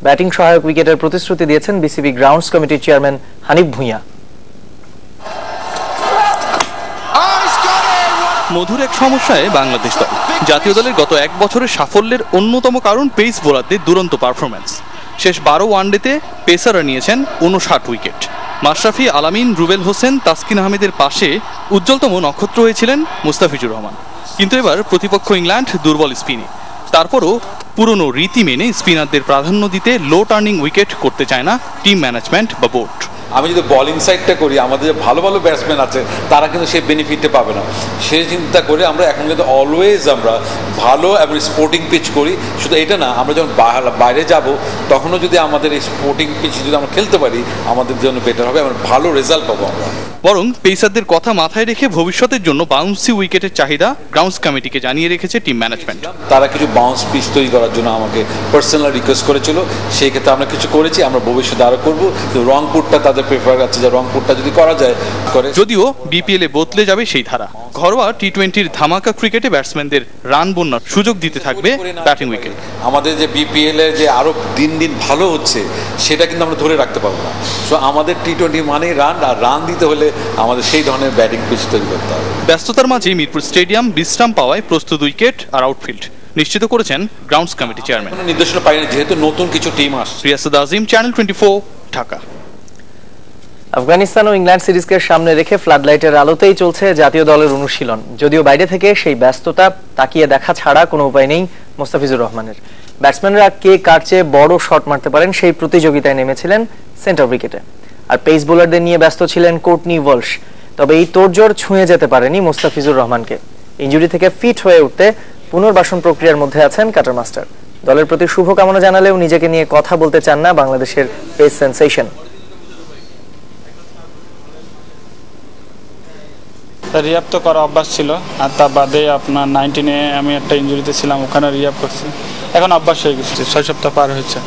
Batting সহায়ক উইকেটের প্রতিশ্রুতি দিয়েছেন বিসিবি গ্রাউন্ডস কমিটির চেয়ারম্যান হানিফ ভুঁইয়া। মধুর এক সমস্যায় বাংলাদেশ দল। জাতীয় দলের গত এক বছরের সাফল্যের অন্যতম কারণ পেস বোলারদের দুরন্ত পারফরম্যান্স। শেষ 12 ওয়ানডেতে পেসাররা নিয়েছেন 59 উইকেট। মাশরাফি, আলামিন, রুবেল হোসেন, তাসকিন আহমেদের পাশে উজ্জ্বলতম নক্ষত্র হয়েছিলেন মুস্তাফিজুর রহমান। কিন্তু এবার প্রতিপক্ষ ইংল্যান্ড দুর্বল স্পিনে। তারপরও পুরনো রীতি মেনে স্পিনারদের প্রাধান্য দিতে লো টার্নিং উইকেট করতে চায় না টিম ম্যানেজমেন্ট বা বোর্ড। আমি যদি বোলিং সাইডটা করি, আমাদের যে ভালো ভালো ব্যাটসম্যান আছে তারা কিন্তু সেই বেনিফিটটা পাবে না। সেই চিন্তা করে আমরা এখন কিন্তু অলওয়েজ আমরা ভালো এবং স্পোর্টিং পিচ করি। শুধু এটা না, আমরা যখন বাইরে যাব তখনও যদি আমাদের এই স্পোর্টিং পিচ যদি আমরা খেলতে পারি আমাদের জন্য বেটার হবে, আমরা ভালো রেজাল্ট পাবো আমরা। বরং পেসারদের কথা মাথায় রেখে ভবিষ্যতের জন্য বাউন্সি উইকেটের চাহিদা গ্রাউন্ডস কমিটিকে জানিয়ে রেখেছে টিম ম্যানেজমেন্ট। তারা কিছু বাউন্স পিচ তৈরি করার জন্য আমাকে পার্সোনাল রিকোয়েস্ট করেছিল, সেই ক্ষেত্রে আমরা কিছু করেছি, আমরা ভবিষ্যতে আরও করবো। রংপুরটা তাদের প্রেফার আছে যে রংপুরটা যদি করা যায় করে। যদিও বিপিএল এ বদলে যাবে সেই ধারা। ঘরোয়া টি-20-র ধামাকা ক্রিকেটে ব্যাটসম্যানদের রান বন্যার সুযোগ দিতে থাকবে ব্যাটিং উইকেট। আমাদের যে বিপিএল এর যে আরো দিন দিন ভালো হচ্ছে সেটা কিন্তু আমরা ধরে রাখতে পারবো না। সো আমাদের টি-20 মানে রান, আর রান দিতে হলে আমাদের সেই ধরনের ব্যাটিং পিচ তৈরি করতে হবে। ব্যস্ততার মাঝে মিরপুর স্টেডিয়াম বিশ্রাম পাওয়ায় প্রস্তুত উইকেট আর আউটফিল্ড নিশ্চিত করেছেন গ্রাউন্ডস কমিটি চেয়ারম্যান। নির্দেশনা পাই না, যেহেতু নতুন কিছু টিম আসছে। রিয়াসাদ আজিম, চ্যানেল 24, ঢাকা। আফগানিস্তান ও ইংল্যান্ড সিরিজকে সামনে রেখে ফ্লাডলাইটের আলোতেই চলছে জাতীয় দলের অনুশীলন। যদিও বাইরে থেকে সেই ব্যস্ততা তাকিয়ে দেখা ছাড়া কোনো উপায় নেই মুস্তাফিজুর রহমানের। ব্যাটসম্যানরা কে কার চেয়ে বড় শট মারতে পারেন সেই প্রতিযোগিতায় নেমেছিলেন সেন্টার উইকেটে। আর পেস বোলারদের নিয়ে ব্যস্ত ছিলেন কোর্টনি ওয়ালশ। তবে এই তোড়জোড় ছুঁয়ে যেতে পারেনি মুস্তাফিজুর রহমানকে। ইনজুরি থেকে ফিট হয়ে উঠতে পুনর্বাসন প্রক্রিয়ার মধ্যে আছেন কাটার মাস্টার। দলের প্রতি শুভকামনা জানালেও নিজেকে নিয়ে কথা বলতে চান না বাংলাদেশের পেস সেন্সেশন। রিহ্যাব তো করা অভ্যাস ছিল, আর তার বাদে আপনার 19-এ আমি একটা ইনজুরিতে ছিলাম, ওখানে রিহ্যাব করছি। এখন অভ্যাস হয়ে গেছে, 6 সপ্তাহ পার হয়েছে।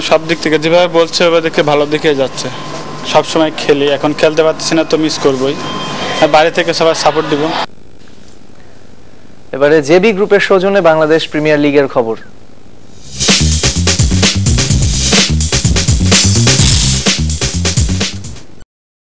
সব দিক থেকে যেভাবে বলছে ওভাবে দেখে ভালো দিকে যাচ্ছে। সবসময় খেলি, এখন খেলতে পারতেছি না তো মিস করবই। বাইরে থেকে সবাই সাপোর্ট দিব। এবারে জেবি গ্রুপের সৌজন্যে বাংলাদেশ প্রিমিয়ার লিগের খবর।